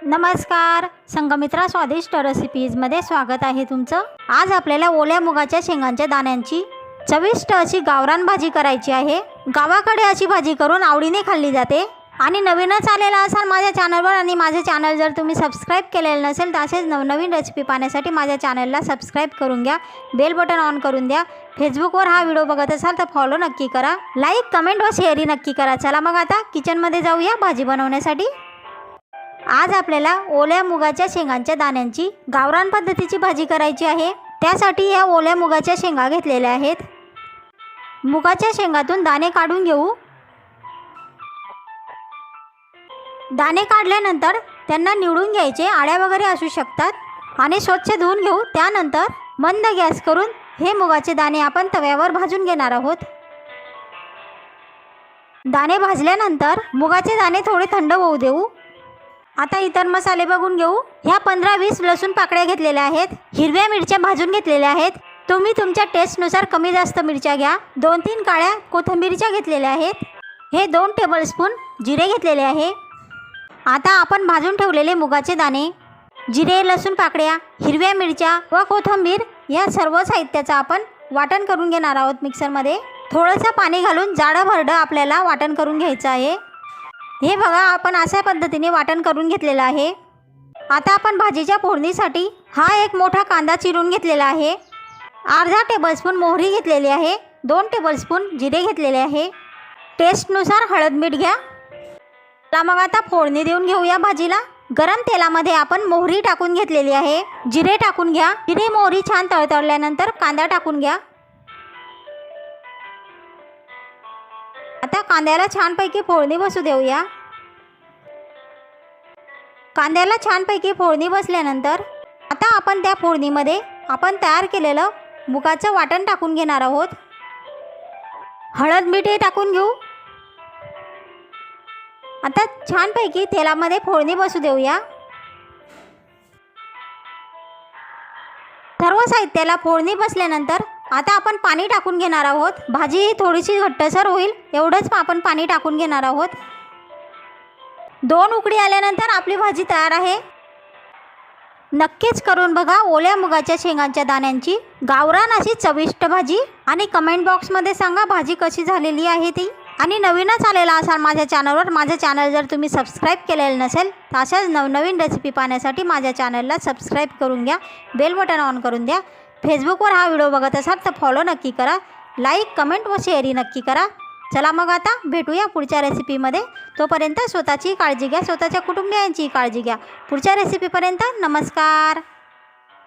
नमस्कार, संगमित्रा स्वादिष्ट रेसिपीजमध्ये स्वागत आहे तुमचं। आज आपल्याला ओल्या मुगाच्या शेंगांच्या दाण्यांची चविष्ट अशी गावरान भाजी करायची आहे। गावाकडे अशी भाजी करून आवडीने खाल्ली जाते। आणि नवीनच आलेला असाल माझ्या चॅनलवर आणि माझे चॅनल जर तुम्ही सबस्क्राइब केलेलं नसेल तर असेच नवनवीन रेसिपी पाहण्यासाठी माझ्या चॅनलला सबस्क्राइब करून घ्या, बेल बटन ऑन करून द्या। फेसबुकवर हा व्हिडिओ बघत असाल तर फॉलो नक्की करा, लाईक कमेंट व शेअरही नक्की करा। चला मग आता किचनमध्ये जाऊया भाजी बनवण्यासाठी। आज आपल्याला ओल्या मुगाच्या शेंगांच्या दाण्यांची गावरान पद्धतीची भाजी करायची आहे। त्यासाठी या ओल्या मुगाच्या शेंगा घेतलेल्या आहेत। मुगाच्या शेंगातून दाणे काढून घेऊ। दाणे काढल्यानंतर त्यांना निवडून घ्यायचे, आळ्या वगैरे असू शकतात, आणि स्वच्छ धुवून घेऊ। त्यानंतर मंद गॅस करून हे मुगाचे दाणे आपण तव्यावर भाजून घेणार आहोत। दाणे भाजल्यानंतर मुगाचे दाणे थोडे थंड होऊ देऊ। आता इतर मसाले बघून घेऊ। ह्या 15-20 लसूण पाकळ्या घेतलेल्या आहेत। हिरव्या मिरच्या भाजून घेतलेल्या आहेत। तुम्ही तुमच्या टेस्टनुसार कमी जास्त मिरच्या घ्या। 2-3 काळ्या कोथिंबीरच्या घेतलेल्या आहेत। हे 2 टेबलस्पून जिरे घेतलेले आहे। आता आपण भाजून ठेवलेले मुगाचे दाणे, जिरे, लसूण पाकळ्या, हिरव्या मिरच्या व कोथिंबीर या सर्व साहित्याचं आपण वाटण करून घेणार आहोत। मिक्सरमध्ये थोडंसं पाणी घालून जाडं भरडं आपल्याला वाटण करून घ्यायचं आहे। हे बघा, आपण अशा पद्धतीने वाटण करून घेतलेलं आहे। आता आपण भाजीच्या फोडणीसाठी हा एक मोठा कांदा चिरून घेतलेला आहे। अर्धा टेबलस्पून मोहरी घेतलेली आहे। 2 टेबलस्पून जिरे घेतलेले आहे। टेस्टनुसार हळद मीठ घ्या। तर मग आता फोडणी देऊन घेऊया भाजीला। गरम तेलामध्ये आपण मोहरी टाकून घेतलेली आहे। जिरे टाकून घ्या। जिरे मोहरी छान तळतळल्यानंतर कांदा टाकून घ्या। आता कांद्याला छानपैकी फोडणी बसू देऊया। कांद्याला छानपैकी फोडणी बसल्यानंतर आता आपण त्या फोडणीमध्ये आपण तयार केलेलं मुगाचं वाटण टाकून घेणार आहोत। हळद मीठ हे टाकून घेऊ। आता छानपैकी तेलामध्ये फोडणी बसू देऊया। सर्व साहित्याला फोडणी बसल्यानंतर आता आपण पाणी टाकून घेणार आहोत। भाजी थोडीशी घट्टसर होईल एवढंच आपण पाणी टाकून घेणार आहोत। 2 उकळी आल्यानंतर आपली भाजी तयार आहे। नक्कीच करून बघा ओल्या मुगाच्या शेंगांच्या दाण्यांची गावरान अशी चविष्ट भाजी, आणि कमेंट बॉक्समध्ये सांगा भाजी कशी झालेली आहे ती। आणि नवीनच आलेला असाल माझ्या चॅनलवर, माझे चॅनल जर तुम्ही सबस्क्राइब केलेलं नसेल तर अशाच नवनवीन रेसिपी पाहण्यासाठी माझ्या चॅनलला सबस्क्राइब करून घ्या, बेल बटन ऑन करून द्या। फेसबुकवर हा व्हिडिओ बघत असाल तर फॉलो नक्की करा, लाईक कमेंट व शेअरही नक्की करा। चला मग आता भेटूया पुढच्या रेसिपीमध्ये। तोपर्यंत स्वतःची काळजी घ्या, स्वतःच्या कुटुंबियांची काळजी घ्या। पुढच्या रेसिपीपर्यंत नमस्कार।